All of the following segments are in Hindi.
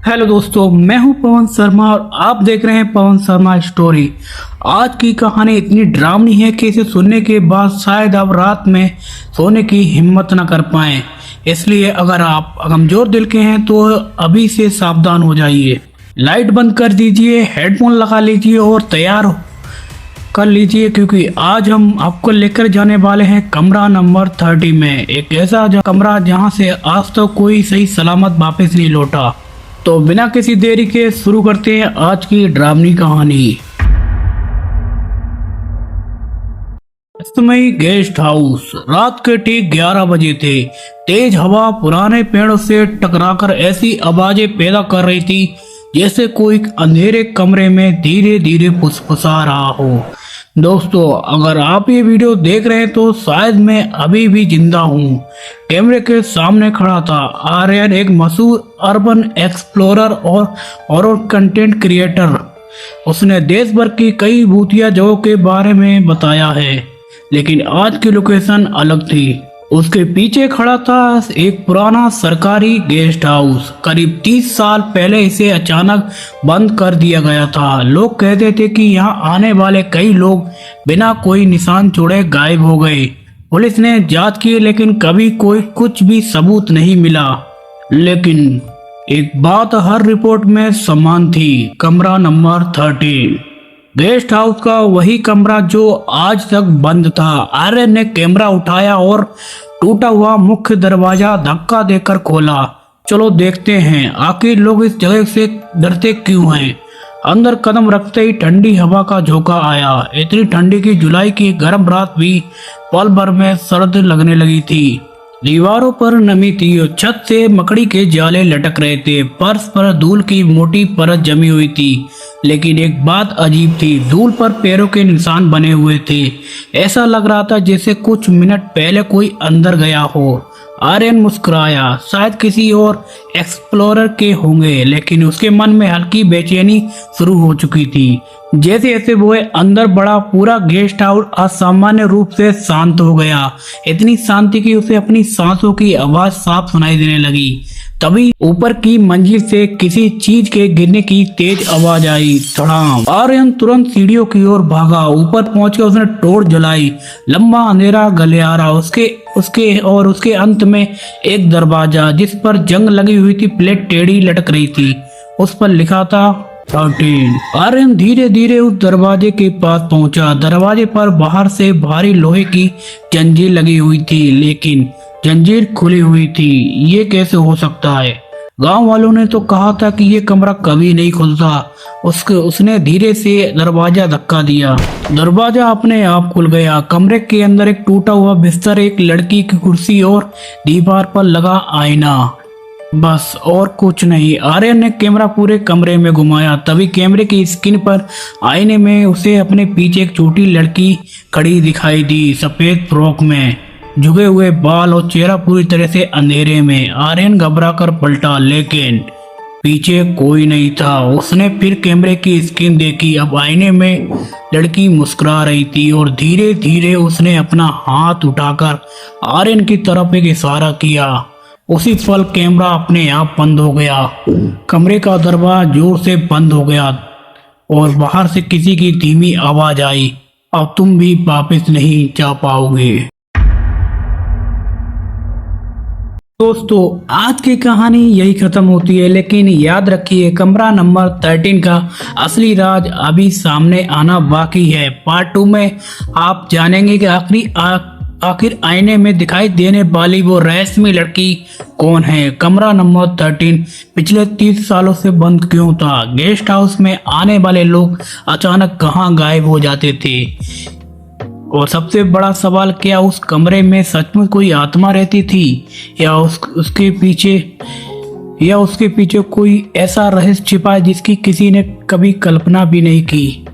हेलो दोस्तों, मैं हूं पवन शर्मा और आप देख रहे हैं पवन शर्मा स्टोरी। आज की कहानी इतनी डरावनी है कि इसे सुनने के बाद शायद आप रात में सोने की हिम्मत न कर पाएं। इसलिए अगर आप कमजोर दिल के हैं तो अभी से सावधान हो जाइए। लाइट बंद कर दीजिए, हेडफोन लगा लीजिए और तैयार कर लीजिए, क्योंकि आज हम आपको लेकर जाने वाले हैं कमरा नंबर 30 में। एक ऐसा कमरा जहां से आज तक तो कोई सही सलामत वापस नहीं लौटा। तो बिना किसी देरी के शुरू करते हैं आज की डरावनी कहानी। समय गेस्ट हाउस। रात के ठीक 11 बजे थे। तेज हवा पुराने पेड़ों से टकराकर ऐसी आवाजें पैदा कर रही थी जैसे कोई अंधेरे कमरे में धीरे धीरे फुसफुसा रहा हो। दोस्तों, अगर आप ये वीडियो देख रहे हैं तो शायद मैं अभी भी जिंदा हूँ। कैमरे के सामने खड़ा था आर्यन, एक मशहूर अर्बन एक्सप्लोरर और हॉरर कंटेंट क्रिएटर। उसने देश भर की कई भूतिया जगहों के बारे में बताया है, लेकिन आज की लोकेशन अलग थी। उसके पीछे खड़ा था एक पुराना सरकारी गेस्ट हाउस। करीब 30 साल पहले इसे अचानक बंद कर दिया गया था। लोग कहते थे कि यहाँ आने वाले कई लोग बिना कोई निशान छोड़े गायब हो गए। पुलिस ने जांच की, लेकिन कभी कोई कुछ भी सबूत नहीं मिला। लेकिन एक बात हर रिपोर्ट में समान थी, कमरा नंबर 30। गेस्ट हाउस का वही कमरा जो आज तक बंद था। आर्यन ने कैमरा उठाया और टूटा हुआ मुख्य दरवाजा धक्का देकर खोला। चलो देखते हैं आखिर लोग इस जगह से डरते क्यों हैं। अंदर कदम रखते ही ठंडी हवा का झोंका आया। इतनी ठंडी की जुलाई की गर्म रात भी पल भर में सर्द लगने लगी थी। दीवारों पर नमी थी और छत से मकड़ी के जाले लटक रहे थे। फर्श पर धूल की मोटी परत जमी हुई थी। लेकिन एक बात अजीब थी, धूल पर पैरों के निशान बने हुए थे। ऐसा लग रहा था जैसे कुछ मिनट पहले कोई अंदर गया हो। आर्यन मुस्कुराया, शायद किसी और एक्सप्लोरर के होंगे, लेकिन उसके मन में हल्की बेचैनी शुरू हो चुकी थी। जैसे जैसे वो अंदर बढ़ा, पूरा गेस्ट हाउस असामान्य रूप से शांत हो गया। इतनी शांति कि उसे अपनी सांसों की आवाज साफ सुनाई देने लगी। तभी ऊपर की मंजिल से किसी चीज के गिरने की तेज आवाज आई। धड़ाम। आर्यन तुरंत सीढ़ियों की ओर भागा। ऊपर पहुंचकर उसने टॉर्च जलाई। लंबा अंधेरा गलियारा, उसके अंत में एक दरवाजा जिस पर जंग लगी हुई थी, प्लेट टेढ़ी लटक रही थी। उस पर लिखा था 13। आर्यन धीरे धीरे उस दरवाजे के पास पहुंचा। दरवाजे पर बाहर से भारी लोहे की जंजीर लगी हुई थी, लेकिन जंजीर खुली हुई थी। ये कैसे हो सकता है? गांव वालों ने तो कहा था कि ये कमरा कभी नहीं खुलता। उसने धीरे से दरवाजा धक्का दिया। दरवाजा अपने आप खुल गया। कमरे के अंदर एक टूटा हुआ बिस्तर, एक लड़की की कुर्सी और दीवार पर लगा आईना, बस और कुछ नहीं। आर्यन ने कैमरा पूरे कमरे में घुमाया। तभी कैमरे की स्क्रीन पर आईने में उसे अपने पीछे एक छोटी लड़की खड़ी दिखाई दी, सफेद फ्रॉक में, झुके हुए बाल और चेहरा पूरी तरह से अंधेरे में। आर्यन घबराकर पलटा, लेकिन पीछे कोई नहीं था। उसने फिर कैमरे की स्क्रीन देखी। अब आईने में लड़की मुस्कुरा रही थी और धीरे धीरे उसने अपना हाथ उठाकर आर्यन की तरफ एक इशारा किया। उसी पल कैमरा अपने आप बंद हो गया। कमरे का दरवाजा जोर से बंद हो गया और बाहर से किसी की धीमी आवाज आई, अब तुम भी वापस नहीं जा पाओगे। दोस्तों, आज की कहानी यही खत्म होती है, लेकिन याद रखिए कमरा नंबर 13 का असली राज अभी सामने आना बाकी है। पार्ट 2 में आप जानेंगे कि आखिर आईने में दिखाई देने वाली वो रहस्यमय लड़की कौन है। कमरा नंबर 13 पिछले 30 सालों से बंद क्यों था? गेस्ट हाउस में आने वाले लोग अचानक कहां गायब हो जाते थे? और सबसे बड़ा सवाल, क्या उस कमरे में सचमुच कोई आत्मा रहती थी, या उसके पीछे कोई ऐसा रहस्य छिपा है जिसकी किसी ने कभी कल्पना भी नहीं की।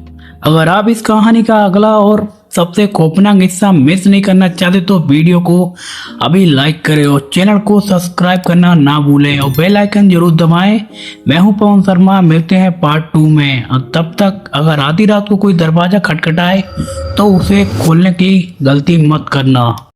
अगर आप इस कहानी का अगला और सबसे खौफनाक हिस्सा मिस नहीं करना चाहते तो वीडियो को अभी लाइक करें और चैनल को सब्सक्राइब करना ना भूलें और बेल आइकन जरूर दबाएं। मैं हूं पवन शर्मा, मिलते हैं पार्ट 2 में। और तब तक अगर आधी रात को कोई दरवाजा खटखटाए तो उसे खोलने की गलती मत करना।